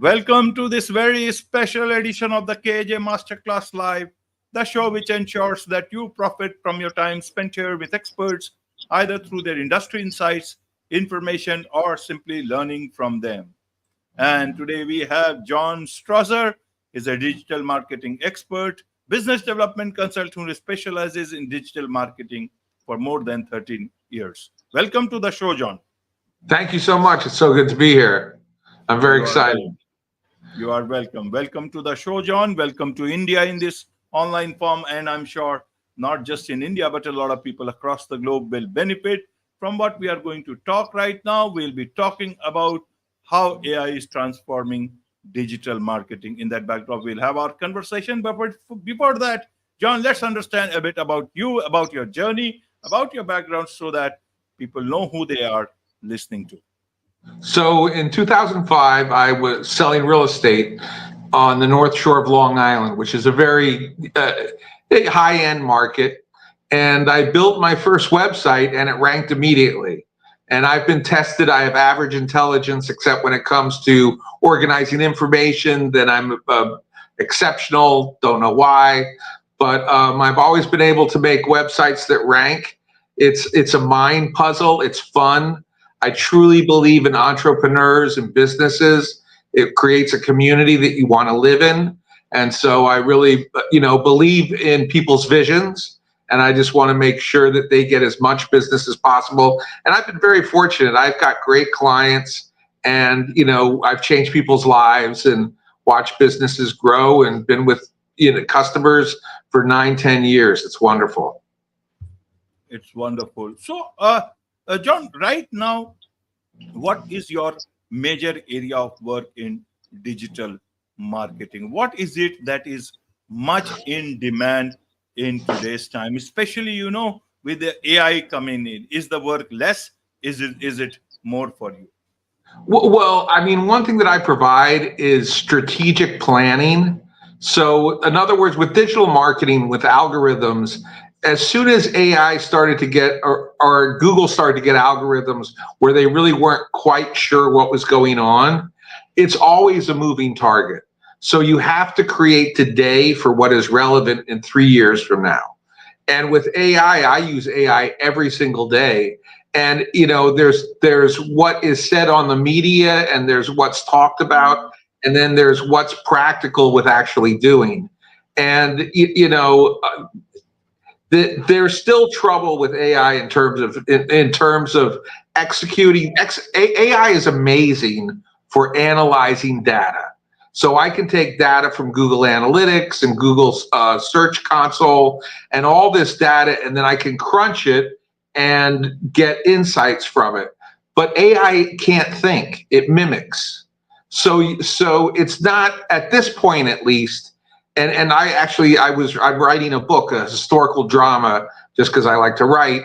Welcome to this very special edition of the KAJ Masterclass Live, the show which ensures that you profit from your time spent here with experts, either through their industry insights, information, or simply learning from them. And today we have John Strozier. He's a digital marketing expert, business development consultant who specializes in digital marketing for more than 13 years. Welcome to the show, John. Thank you so much. It's so good to be here. I'm very excited. You are welcome. Welcome to the show, John. Welcome to India in this online form. And I'm sure not just in India, but a lot of people across the globe will benefit from what we are going to talk right now. We'll be talking about how AI is transforming digital marketing. In that backdrop, we'll have our conversation. But before that, John, let's understand a bit about you, about your journey, about your background, so that people know who they are listening to. So in 2005, I was selling real estate on the North Shore of Long Island, which is a very high-end market. And I built my first website and it ranked immediately. And I've been tested. I have average intelligence, except when it comes to organizing information, then I'm exceptional. Don't know why. But I've always been able to make websites that rank. It's a mind puzzle. It's fun. I truly believe in entrepreneurs and businesses. It creates a community that you want to live in. And so I really, believe in people's visions. And I just want to make sure that they get as much business as possible. And I've been very fortunate. I've got great clients and, I've changed people's lives and watched businesses grow and been with, customers for 9-10 years. It's wonderful. It's wonderful. So, John, right now, what is your major area of work in digital marketing? What is it that is much in demand in today's time, especially, with the AI coming in? Is the work less? Is it more for you? Well, one thing that I provide is strategic planning. So in other words, with digital marketing, with algorithms, as soon as AI started to get, or Google started to get algorithms where they really weren't quite sure what was going on, it's always a moving target. So you have to create today for what is relevant in 3 years from now. And with AI, I use AI every single day. And, there's what is said on the media and there's what's talked about. And then there's what's practical with actually doing. And, there's still trouble with AI in terms of executing. AI is amazing for analyzing data. So I can take data from Google Analytics and Google's Search Console and all this data, and then I can crunch it and get insights from it. But AI can't think; it mimics. So it's not, at this point at least. And I'm writing a book, a historical drama, just because I like to write.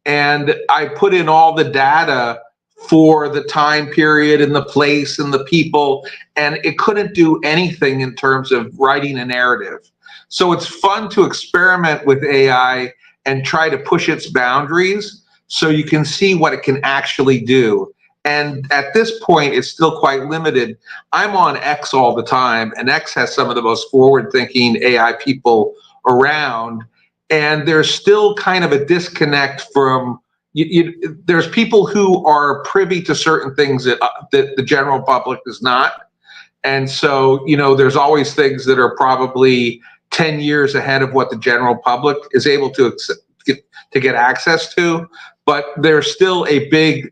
And I put in all the data for the time period and the place and the people, and it couldn't do anything in terms of writing a narrative. So it's fun to experiment with AI and try to push its boundaries so you can see what it can actually do. And at this point, it's still quite limited. I'm on X all the time, and X has some of the most forward-thinking AI people around. And there's still kind of a disconnect from, there's people who are privy to certain things that the general public is not. And so, there's always things that are probably 10 years ahead of what the general public is able to get access to. But there's still a big,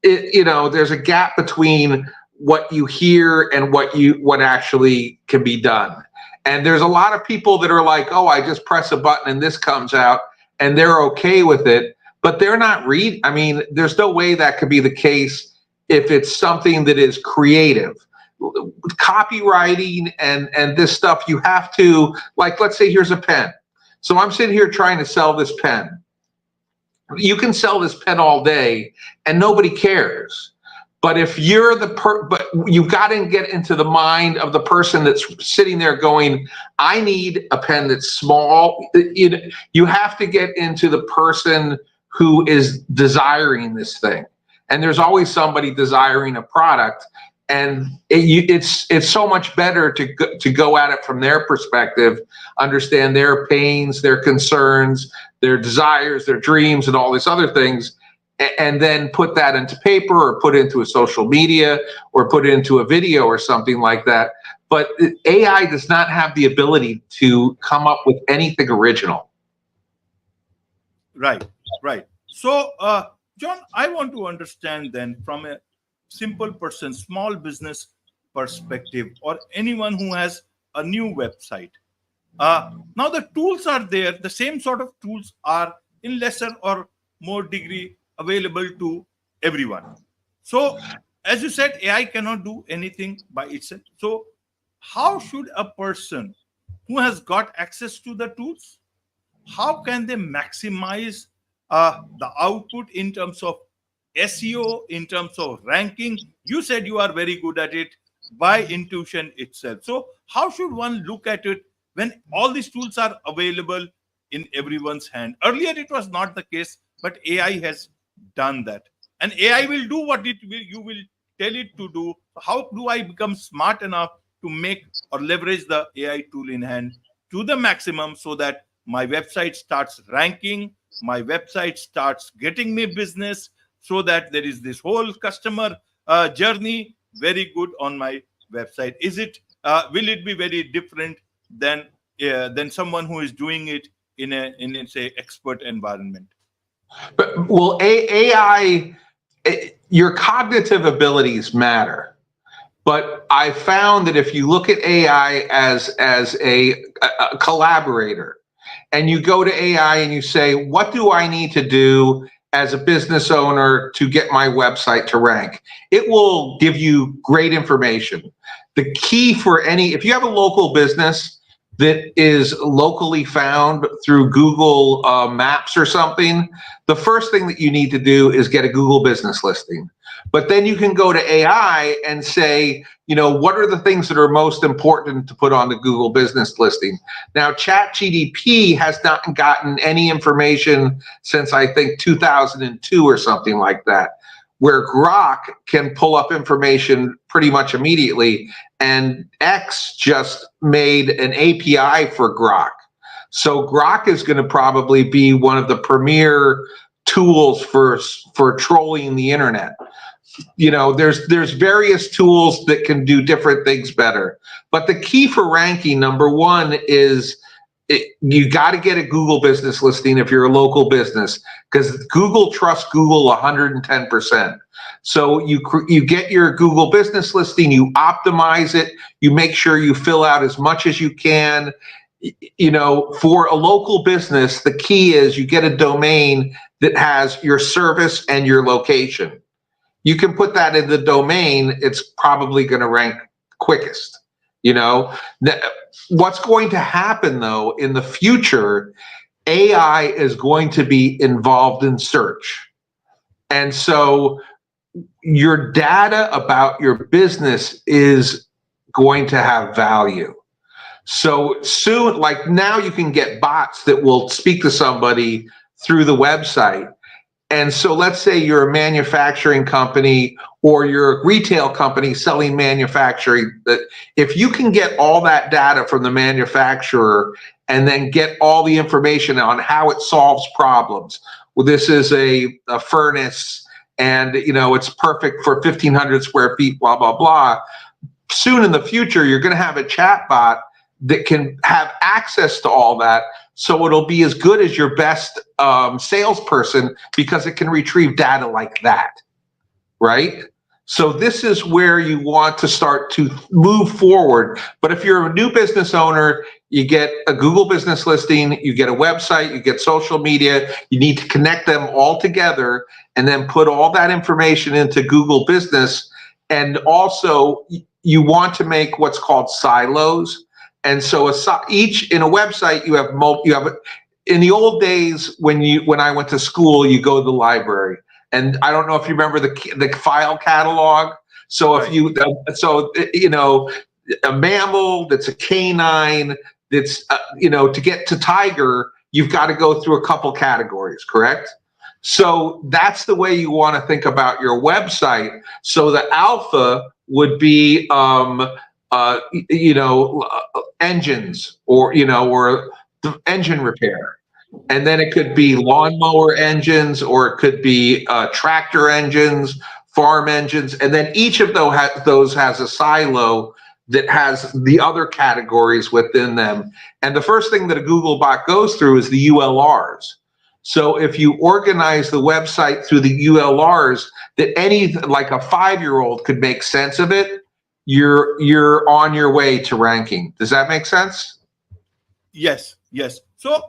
there's a gap between what you hear and what actually can be done. And there's a lot of people that are like, oh, I just press a button and this comes out, and they're okay with it, but they're not there's no way that could be the case if it's something that is creative. Copywriting and this stuff, you have to, like, let's say here's a pen. So I'm sitting here trying to sell this pen. You can sell this pen all day and nobody cares. But if you're but you've got to get into the mind of the person that's sitting there going, I need a pen that's small. You have to get into the person who is desiring this thing. and there's always somebody desiring a product, and it's so much better to go at it from their perspective, understand their pains, their concerns, their desires, their dreams, and all these other things, and then put that into paper or put into a social media or put into a video or something like that. But AI does not have the ability to come up with anything original. Right, right. So, John, I want to understand then from a simple person, small business perspective, or anyone who has a new website. Now the tools are there. The same sort of tools are in lesser or more degree available to everyone. So, as you said, AI cannot do anything by itself. So, how should a person who has got access to the tools, how can they maximize the output in terms of SEO, in terms of ranking? You said you are very good at it by intuition itself. So, how should one look at it when all these tools are available in everyone's hand? Earlier, it was not the case, but AI has done that, and AI will do what it will. You will tell it to do. How do I become smart enough to make or leverage the AI tool in hand to the maximum so that my website starts ranking, my website starts getting me business, so that there is this whole customer journey very good on my website? Is it will it be very different than someone who is doing it in a say expert environment? But well, AI, your cognitive abilities matter. But I found that if you look at AI as a collaborator, and you go to AI and you say, what do I need to do as a business owner to get my website to rank? It will give you great information. The key for if you have a local business that is locally found through Google Maps or something, the first thing that you need to do is get a Google business listing. But then you can go to AI and say, what are the things that are most important to put on the Google business listing? Now, ChatGPT has not gotten any information since I think 2002 or something like that, where Grok can pull up information pretty much immediately. And X just made an API for Grok. So Grok is going to probably be one of the premier tools for trolling the internet. There's various tools that can do different things better. But the key for ranking, number one, is you got to get a Google business listing if you're a local business, because Google trusts Google 110%. So you get your Google business listing, you optimize it, you make sure you fill out as much as you can. For a local business, the key is you get a domain that has your service and your location. You can put that in the domain, it's probably going to rank quickest. What's going to happen though in the future, AI is going to be involved in search. And so your data about your business is going to have value. So soon, like now, you can get bots that will speak to somebody through the website. And so let's say you're a manufacturing company or you're a retail company selling manufacturing, that if you can get all that data from the manufacturer and then get all the information on how it solves problems. Well, this is a furnace and it's perfect for 1,500 square feet, blah, blah, blah. Soon in the future, you're going to have a chat bot that can have access to all that. So it'll be as good as your best salesperson, because it can retrieve data like that, right? So this is where you want to start to move forward. But if you're a new business owner, you get a Google business listing, you get a website, you get social media, you need to connect them all together and then put all that information into Google Business. And also you want to make what's called silos. And so each in a website, you have in the old days when I went to school, you go to the library, and I don't know if you remember the file catalog. So if a mammal that's a canine that's to get to tiger, you've got to go through a couple categories, correct? So that's the way you want to think about your website. So the alpha would be, engines, or the engine repair. And then it could be lawnmower engines, or it could be tractor engines, farm engines. And then each of those has a silo that has the other categories within them. And the first thing that a Google bot goes through is the ULRs. So if you organize the website through the ULRs, that like a 5-year-old could make sense of it, you're on your way to ranking. Does that make sense? Yes, yes. So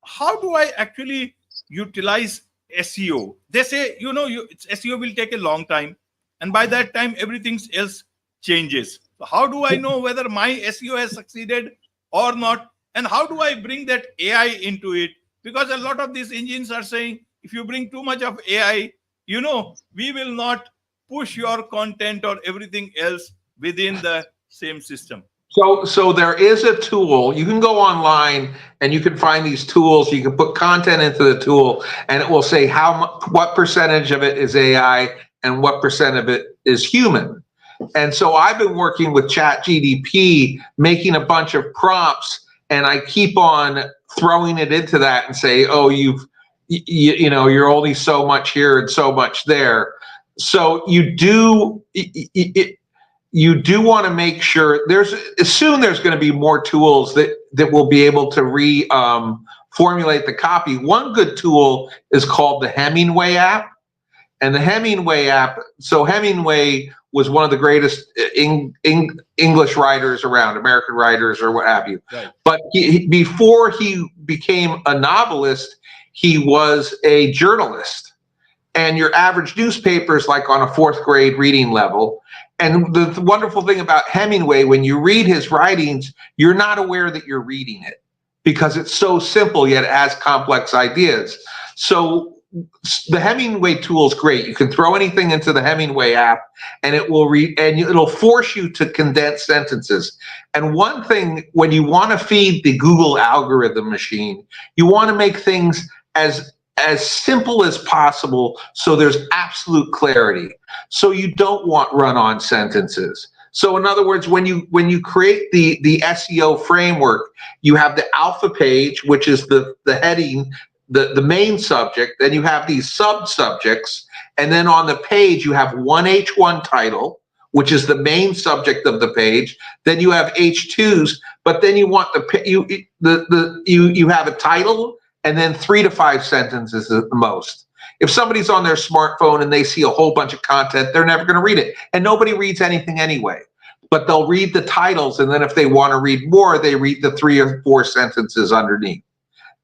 how do I actually utilize SEO? They say, SEO will take a long time, and by that time, everything else changes. So how do I know whether my SEO has succeeded or not? And how do I bring that AI into it? Because a lot of these engines are saying, if you bring too much of AI, we will not push your content or everything else within the same system. So there is a tool. You can go online and you can find these tools. You can put content into the tool, and it will say what percentage of it is AI and what percent of it is human. And so I've been working with ChatGPT, making a bunch of prompts, and I keep on throwing it into that and say, oh, you're only so much here and so much there. So you do want to make sure there's going to be more tools that will be able to formulate the copy. One good tool is called the Hemingway app. And the Hemingway app, so Hemingway was one of the greatest English writers around, American writers or what have you. Right. But before he became a novelist, he was a journalist. And your average newspaper is like on a 4th grade reading level. And the wonderful thing about Hemingway, when you read his writings, you're not aware that you're reading it because it's so simple, yet it has complex ideas. So the Hemingway tool is great. You can throw anything into the Hemingway app and it will read, and it'll force you to condense sentences. And one thing, when you want to feed the Google algorithm machine, you want to make things as simple as possible so there's absolute clarity. So you don't want run-on sentences. So in other words, when you create the SEO framework, you have the alpha page, which is the heading, the main subject, then you have these sub-subjects, and then on the page you have one H1 title, which is the main subject of the page. Then you have H2s, but then you want you have a title and then 3 to 5 sentences at the most. If somebody's on their smartphone and they see a whole bunch of content, they're never going to read it. And nobody reads anything anyway. But they'll read the titles, and then if they want to read more, they read the 3 or 4 sentences underneath.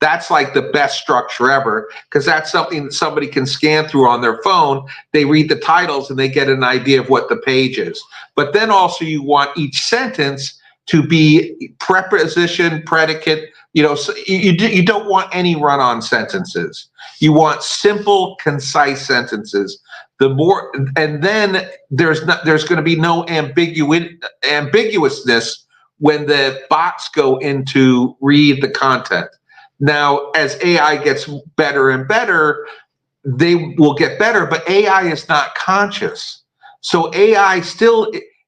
That's like the best structure ever, because that's something that somebody can scan through on their phone. They read the titles and they get an idea of what the page is. But then also you want each sentence to be preposition, predicate. So you don't want any run-on sentences. You want simple, concise sentences. And then there's going to be no ambiguousness when the bots go in to read the content. Now, as AI gets better and better, they will get better, but AI is not conscious. So AI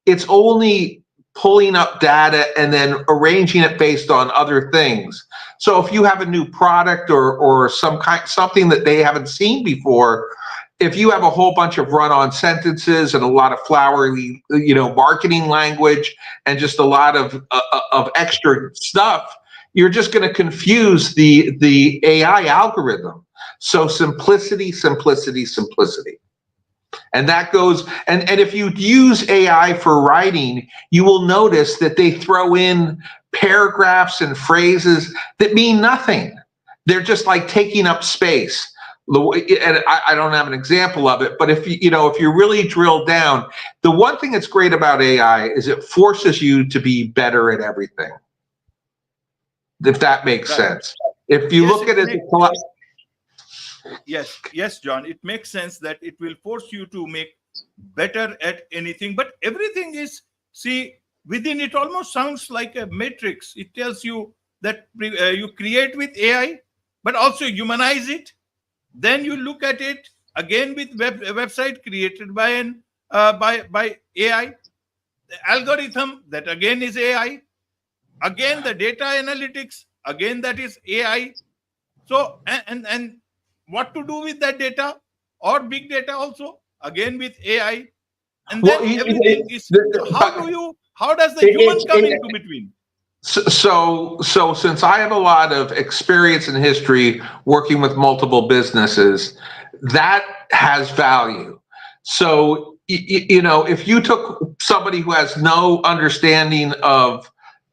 it's only pulling up data and then arranging it based on other things. So if you have a new product or something that they haven't seen before, if you have a whole bunch of run-on sentences and a lot of flowery, marketing language and just a lot of extra stuff, you're just going to confuse the AI algorithm. So simplicity, simplicity, simplicity. And that goes, and if you use AI for writing, you will notice that they throw in paragraphs and phrases that mean nothing. They're just like taking up space. And I don't have an example of it, but if you really drill down, the one thing that's great about AI is it forces you to be better at everything. If that makes sense. If you look at it, yes, John, it makes sense that it will force you to make better at anything. But everything is, within it almost sounds like a matrix. It tells you that you create with AI, but also humanize it. Then you look at it again with a website created by an by AI. The algorithm, that again is AI. Again the data analytics, again that is AI. So and what to do with that data or big data also, again with AI. And Well, then everything is, so how does the human come into between? so since I have a lot of experience and history working with multiple businesses, that has value. So if you took somebody who has no understanding of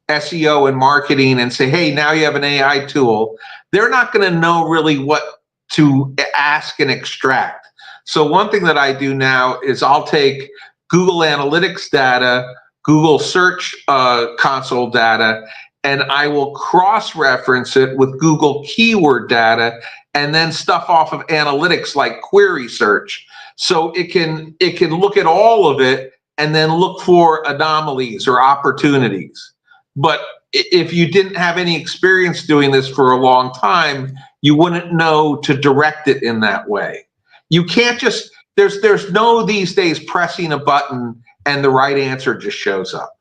SEO and marketing and say, hey, now you have an AI tool, they're not going to know really what to ask and extract. So one thing that I do now is I'll take Google Analytics data, Google Search Console data, and I will cross-reference it with Google keyword data and then stuff off of analytics like query search. So it can look at all of it and then look for anomalies or opportunities. But if you didn't have any experience doing this for a long time, you wouldn't know to direct it in that way. You can't just, there's no these days pressing a button and the right answer just shows up,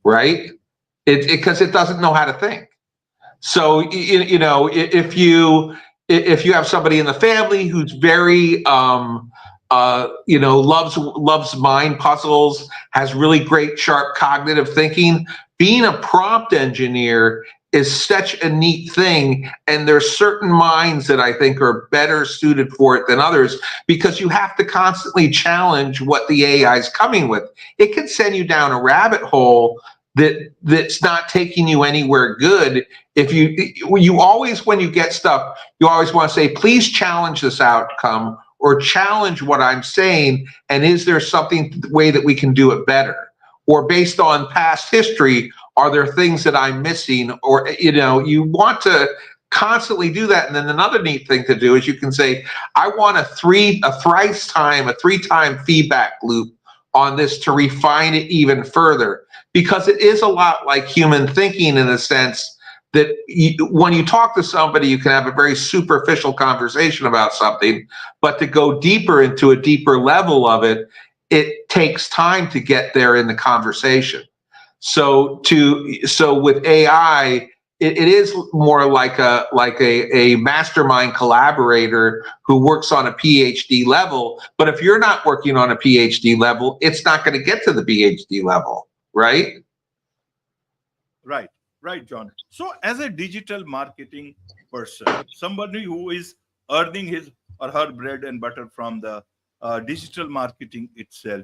right? Because it doesn't know how to think. So if you have somebody in the family who's very loves mind puzzles, has really great sharp cognitive thinking, being a prompt engineer is such a neat thing. And there's certain minds that I think are better suited for it than others, because you have to constantly challenge what the AI is coming with. It can send you down a rabbit hole that's not taking you anywhere good. If you always, when you get stuff, you always want to say, please challenge this outcome or challenge what I'm saying, and is there something way that we can do it better? Or based on past history, are there things that I'm missing? Or you want to constantly do that. And then another neat thing to do is you can say, I want a three-time feedback loop on this to refine it even further, because it is a lot like human thinking in the sense that when you talk to somebody, you can have a very superficial conversation about something, but to go deeper into a deeper level of it, it takes time to get there in the conversation. So with AI, it is more like a mastermind collaborator who works on a PhD level. But if you're not working on a PhD level, it's not going to get to the PhD level, right? Right, John. So as a digital marketing person, somebody who is earning his or her bread and butter from the digital marketing itself,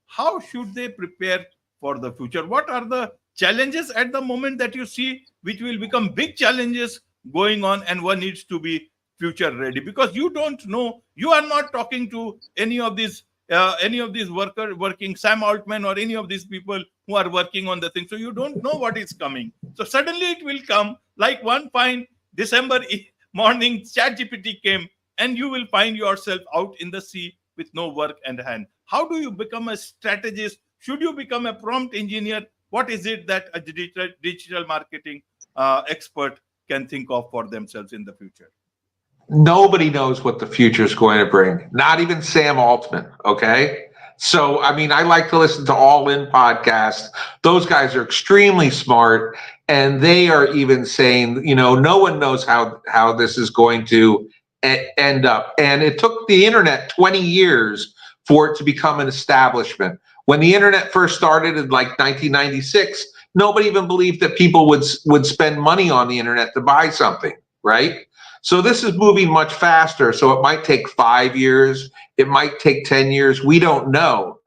how should they prepare for the future? What are the challenges at the moment that you see which will become big challenges going on, and one needs to be future ready? Because you don't know, you are not talking to any of these working Sam Altman or any of these people who are working on the thing. So you don't know what is coming. So suddenly it will come, like one fine December morning, ChatGPT came, and you will find yourself out in the sea with no work and hand. How do you become a strategist? Should you become a prompt engineer? What is it that a digital marketing expert can think of for themselves in the future? Nobody knows what the future is going to bring, not even Sam Altman. Okay. So, I mean, I like to listen to All In podcasts. Those guys are extremely smart, and they are even saying, no one knows how this is going to end up. And it took the internet 20 years for it to become an establishment. When the internet first started in like 1996, nobody even believed that people would spend money on the internet to buy something, right? So this is moving much faster. So it might take 5 years. It might take 10 years. We don't know.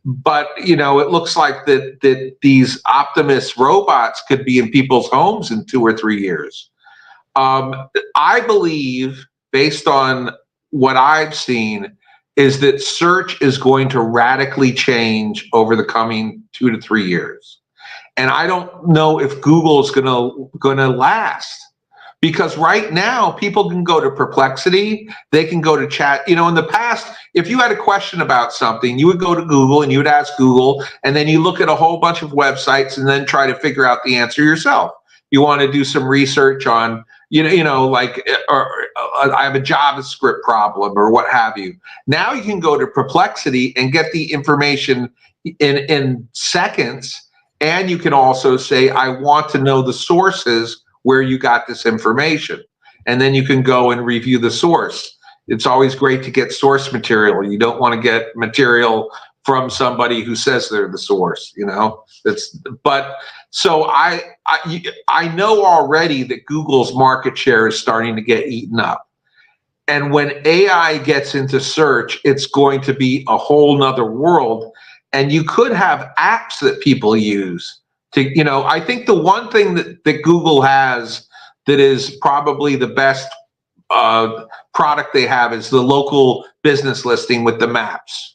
But, it looks like that these Optimus robots could be in people's homes in 2 or 3 years. I believe, based on what I've seen, is that search is going to radically change over the coming 2 to 3 years. And I don't know if Google is going to last. Because right now, people can go to Perplexity, they can go to Chat. In the past, if you had a question about something, you would go to Google and you would ask Google, and then you look at a whole bunch of websites and then try to figure out the answer yourself. You want to do some research on, like I have a JavaScript problem or what have you. Now you can go to Perplexity and get the information in seconds. And you can also say, I want to know the sources where you got this information. And then you can go and review the source. It's always great to get source material. You don't want to get material from somebody who says they're the source, you know. But so I know already that Google's market share is starting to get eaten up. And when AI gets into search, it's going to be a whole nother world. And you could have apps that people use to, you know, I think the one thing that Google has that is probably the best product they have is the local business listing with the maps.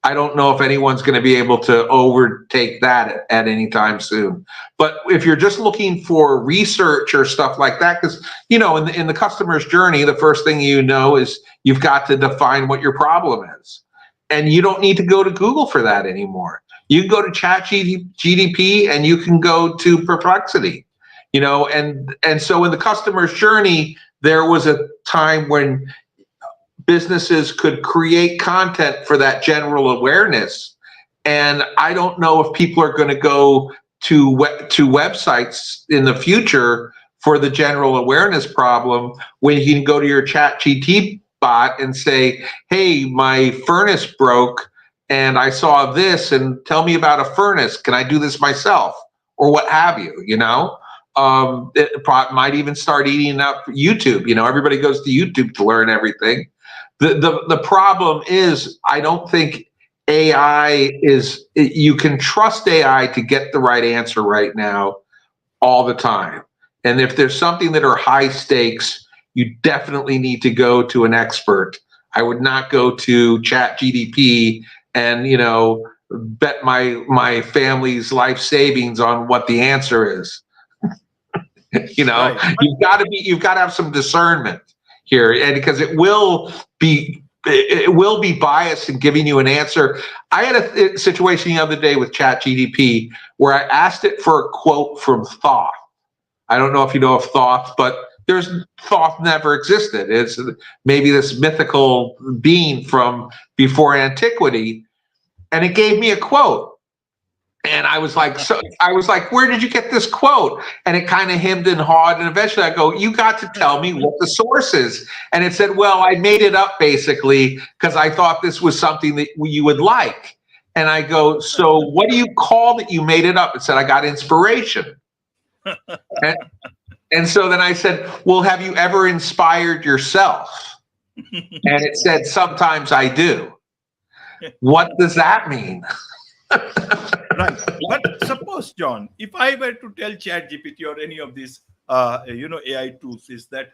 I don't know if anyone's going to be able to overtake that at any time soon. But if you're just looking for research or stuff like that, because, you know, in the customer's journey, the first thing you know is you've got to define what your problem is. And you don't need to go to Google for that anymore. You can go to ChatGPT and you can go to Perplexity, you know, and so in the customer's journey, there was a time when businesses could create content for that general awareness. And I don't know if people are going to go to websites in the future for the general awareness problem when you can go to your ChatGPT bot and say, hey, my furnace broke and I saw this, and tell me about a furnace. Can I do this myself? Or what have you, you know? It might even start eating up YouTube. You know, everybody goes to YouTube to learn everything. The problem is, I don't think AI is, you can trust AI to get the right answer right now all the time. And if there's something that are high stakes, you definitely need to go to an expert. I would not go to ChatGPT and, you know, bet my family's life savings on what the answer is. You know, right. You've got to have some discernment here, and because it will be biased in giving you an answer. I had a situation the other day with ChatGPT where I asked it for a quote from Thoth. I don't know if you know of Thoth, but Thoth never existed. It's maybe this mythical being from before antiquity, and it gave me a quote. And I was like, where did you get this quote? And it kind of hemmed and hawed. And eventually I go, you got to tell me what the source is. And it said, well, I made it up basically because I thought this was something that you would like. And I go, so what do you call that you made it up? It said, I got inspiration. And so then I said, well, have you ever inspired yourself? And it said, sometimes I do. What does that mean? Right. But suppose, John, if I were to tell ChatGPT or any of these, AI tools, is that,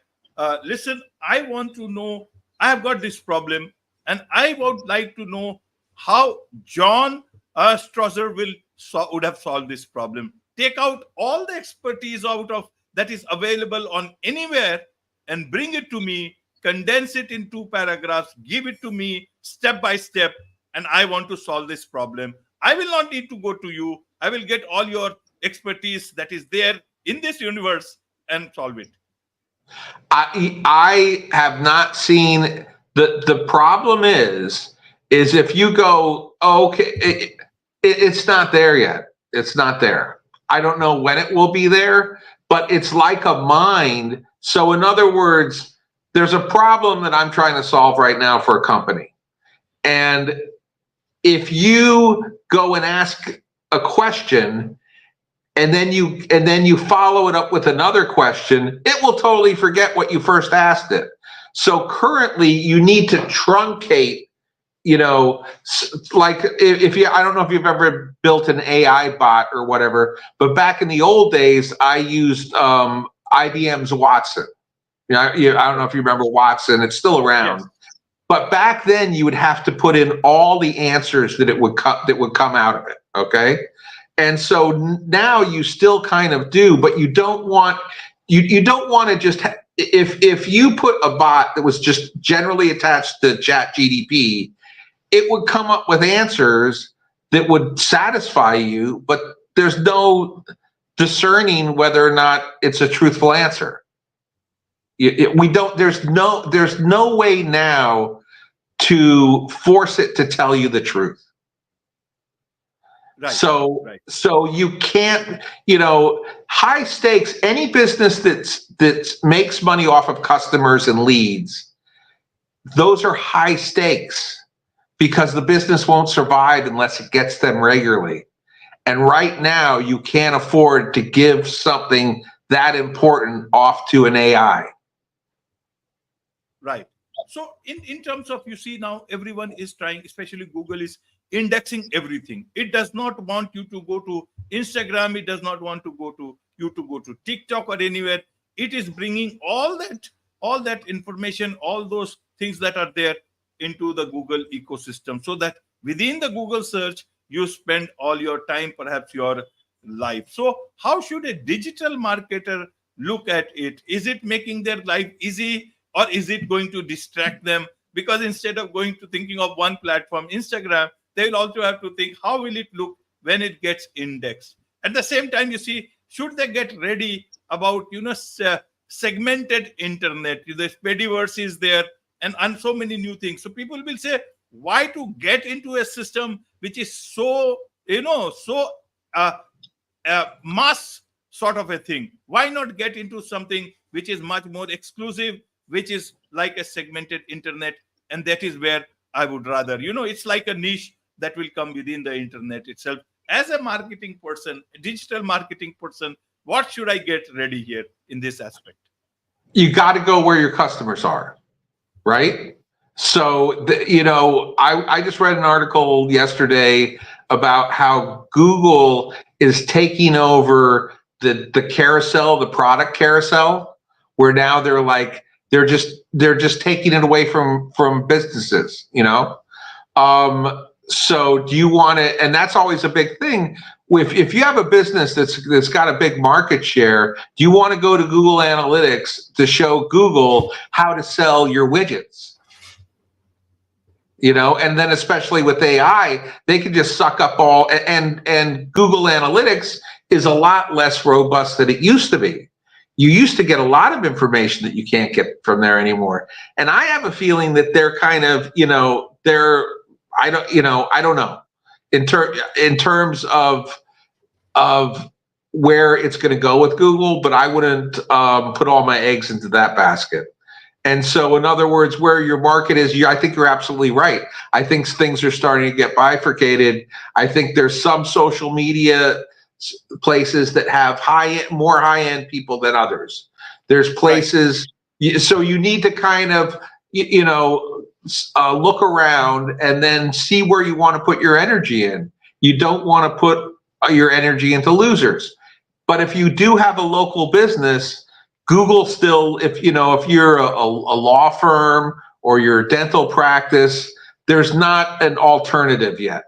listen, I want to know, I have got this problem, and I would like to know how John Strozier would have solved this problem. Take out all the expertise out of that is available on anywhere and bring it to me, condense it in 2 paragraphs, give it to me step by step, and I want to solve this problem. I will not need to go to you. I will get all your expertise that is there in this universe and solve it. I have not seen the problem is if you go, oh, okay, it's not there yet. It's not there. I don't know when it will be there, but it's like a mind. So in other words, there's a problem that I'm trying to solve right now for a company. And if you go and ask a question and then you follow it up with another question, it will totally forget what you first asked it. So currently you need to truncate, you know, like I don't know if you've ever built an AI bot or whatever, but back in the old days, I used IBM's Watson. I don't know if you remember Watson, it's still around. Yes. But back then, you would have to put in all the answers that would come out of it. Okay, and so now you still kind of do, but you don't want to just if you put a bot that was just generally attached to ChatGPT, it would come up with answers that would satisfy you, but there's no discerning whether or not it's a truthful answer. We don't. There's no way now to force it to tell you the truth. Right. So Right. so you can't, high stakes, any business that makes money off of customers and leads, those are high stakes because the business won't survive unless it gets them regularly. And right now you can't afford to give something that important off to an AI. Right. So in terms of, you see, now everyone is trying, especially Google is indexing everything. It does not want you to go to Instagram. It does not want to go to you to go to TikTok or anywhere. It is bringing all that information, all those things that are there into the Google ecosystem, so that within the Google search you spend all your time, perhaps your life. So how should a digital marketer look at it? Is it making their life easy, or is it going to distract them? Because instead of going to thinking of one platform, Instagram, they will also have to think, how will it look when it gets indexed? At the same time, you see, should they get ready about segmented internet? The Spediverse is there, and so many new things. So people will say, why to get into a system which is so so uh, mass sort of a thing? Why not get into something which is much more exclusive, which is like a segmented internet? And that is where I would rather, it's like a niche that will come within the internet itself. As a marketing person, a digital marketing person, what should I get ready here in this aspect? You got to go where your customers are, right? So, I just read an article yesterday about how Google is taking over the carousel, the product carousel, where now they're just taking it away from businesses, So do you want to, and that's always a big thing. If you have a business that's got a big market share, do you want to go to Google Analytics to show Google how to sell your widgets? And then especially with AI, they can just suck up all, and Google Analytics is a lot less robust than it used to be. You used to get a lot of information that you can't get from there anymore. And I have a feeling that they're kind of, I don't know, in terms of where it's going to go with Google, but I wouldn't put all my eggs into that basket. And so, in other words, where your market is, I think you're absolutely right. I think things are starting to get bifurcated. I think there's some social media places that have more high-end people than others. There's places, so you need to kind of, look around and then see where you want to put your energy in. You don't want to put your energy into losers. But if you do have a local business, Google still, if you're a law firm or you're a dental practice, there's not an alternative yet,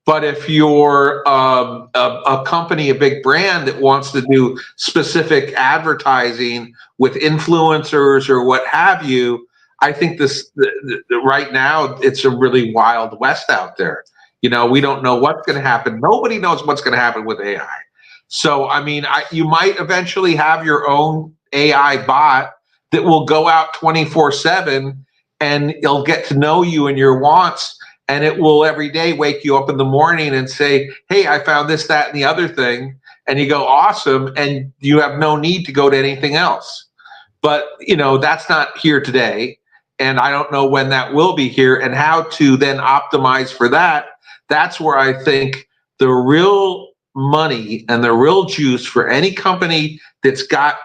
But if you're a company, a big brand that wants to do specific advertising with influencers or what have you, I think right now it's a really wild west out there. We don't know what's going to happen. Nobody knows what's going to happen with AI. So, I mean, you might eventually have your own AI bot that will go out 24/7 and it'll get to know you and your wants. And it will every day wake you up in the morning and say, hey, I found this, that, and the other thing. And you go, awesome. And you have no need to go to anything else. But, that's not here today. And I don't know when that will be here and how to then optimize for that. That's where I think the real money and the real juice for any company that's got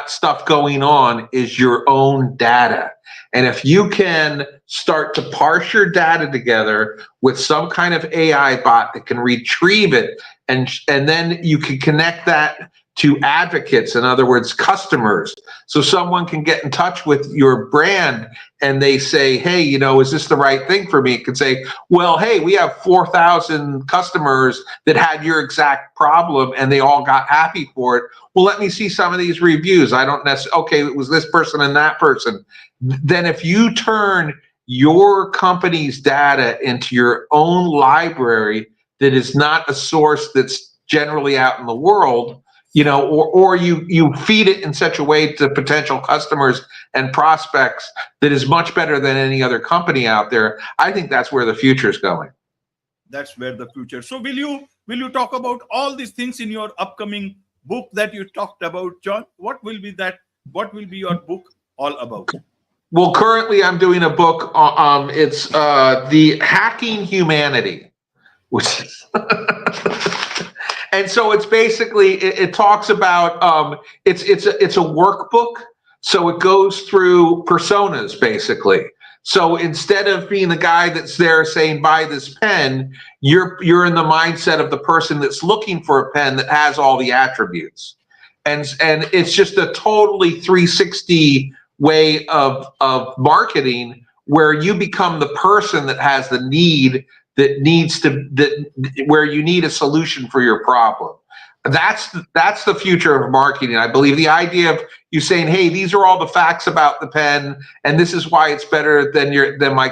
stuff going on is your own data. And if you can start to parse your data together with some kind of AI bot that can retrieve it, and then you can connect that to advocates, in other words, customers. So someone can get in touch with your brand and they say, hey, is this the right thing for me? It can say, well, hey, we have 4,000 customers that had your exact problem and they all got happy for it. Well, let me see some of these reviews. I don't necessarily, okay, it was this person and that person. Then if you turn your company's data into your own library that is not a source that's generally out in the world, or you feed it in such a way to potential customers and prospects that is much better than any other company out there. I think that's where the future is going. That's where the future. So will you talk about all these things in your upcoming book that you talked about, John? What will be your book all about? Well, currently I'm doing a book. It's the Hacking Humanity, which is and so it's basically it talks about it's a workbook. So it goes through personas basically. So instead of being the guy that's there saying buy this pen, you're in the mindset of the person that's looking for a pen that has all the attributes, and it's just a totally 360 way of marketing where you become the person that has the need where you need a solution for your problem. That's the future of marketing. I believe the idea of you saying, hey, these are all the facts about the pen and this is why it's better than my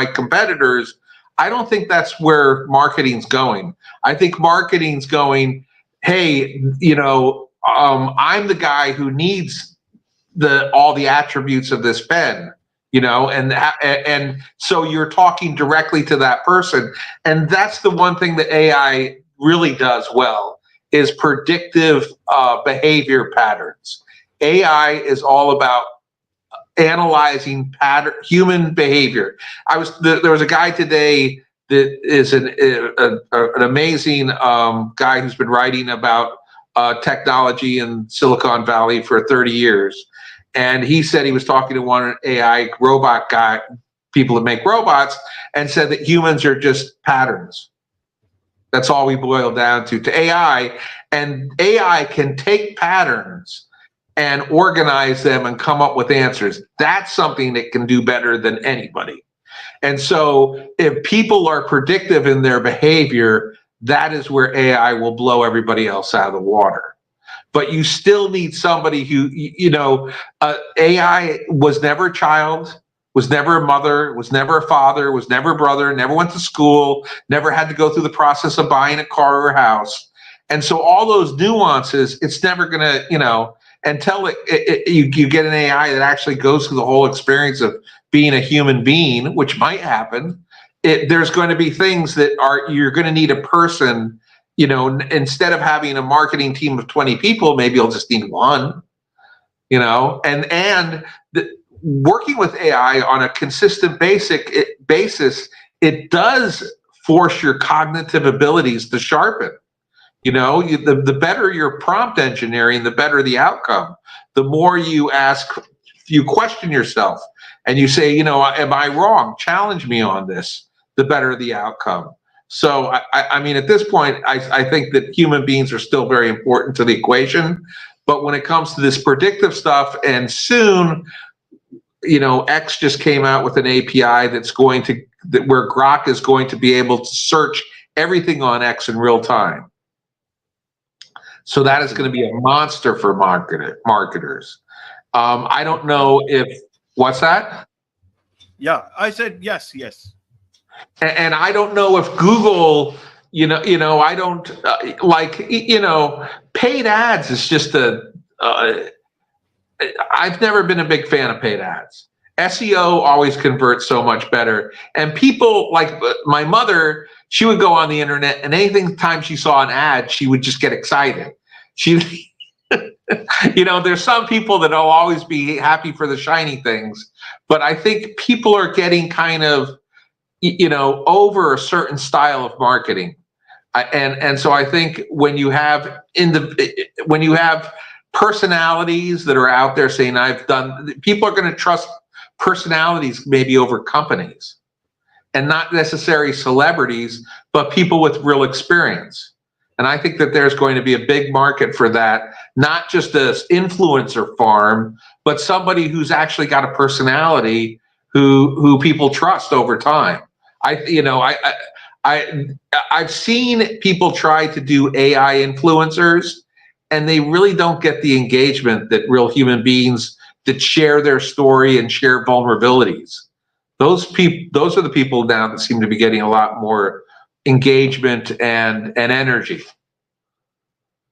competitors. I don't think that's where marketing's going. I think marketing's going, hey, I'm the guy who needs all the attributes of this pen, and so you're talking directly to that person. And that's the one thing that AI really does well, is predictive behavior patterns. AI is all about analyzing human behavior. There was a guy today that is an amazing guy who's been writing about technology in Silicon Valley for 30 years. And he said he was talking to one AI robot guy, people that make robots, and said that humans are just patterns. That's all we boil down to AI. And AI can take patterns and organize them and come up with answers. That's something it can do better than anybody. And so if people are predictive in their behavior, that is where AI will blow everybody else out of the water. But you still need somebody who, AI was never a child, was never a mother, was never a father, was never a brother, never went to school, never had to go through the process of buying a car or a house. And so all those nuances, it's never going to, until you get an AI that actually goes through the whole experience of being a human being, which might happen. There's going to be things that you're going to need a person. Instead of having a marketing team of 20 people, maybe you'll just need one, and working with AI on a consistent basis, it does force your cognitive abilities to sharpen. The better your prompt engineering, the better the outcome. The more you question yourself and you say, am I wrong? Challenge me on this, the better the outcome. So, I mean, at this point, I think that human beings are still very important to the equation. But when it comes to this predictive stuff, and soon, X just came out with an API where Grok is going to be able to search everything on X in real time. So that is going to be a monster for marketers. I don't know what's that? Yeah, I said yes. And I don't know if Google, I don't paid ads is just I've never been a big fan of paid ads. SEO always converts so much better. And people like my mother, she would go on the internet and anytime she saw an ad, she would just get excited. There's some people that will always be happy for the shiny things, but I think people are getting kind of, over a certain style of marketing. And so I think when you have personalities that are out there saying people are going to trust personalities maybe over companies, and not necessarily celebrities, but people with real experience. And I think that there's going to be a big market for that, not just an influencer farm, but somebody who's actually got a personality who people trust over time. I've seen people try to do AI influencers, and they really don't get the engagement that real human beings that share their story and share vulnerabilities. Those are the people now that seem to be getting a lot more engagement and energy.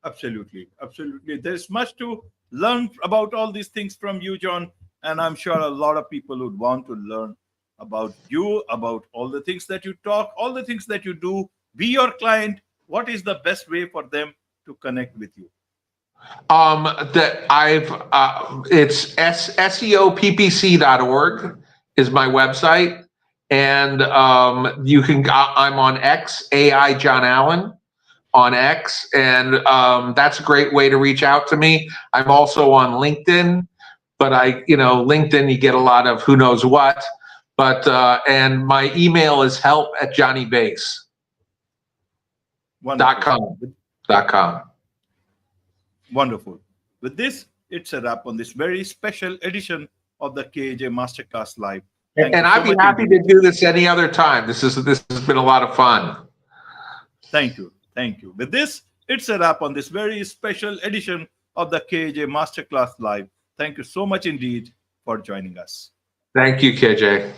Absolutely, absolutely. There's much to learn about all these things from you, John, and I'm sure a lot of people would want to learn about you, about all the things that you talk, all the things that you do. Be your client. What is the best way for them to connect with you? That I've it's seoppc.org is my website, and you can. I'm on X, AI John Allen on X, and that's a great way to reach out to me. I'm also on LinkedIn, but LinkedIn, you get a lot of who knows what. But and my email is Wonderful. help@johnnybase.com. Wonderful. With this, it's a wrap on this very special edition of the KAJ Masterclass Live. Thank And you so I'd be much happy indeed. to do this any other time. This has been a lot of fun. Thank you. Thank you. With this, it's a wrap on this very special edition of the KAJ Masterclass Live. Thank you so much indeed for joining us. Thank you, KJ.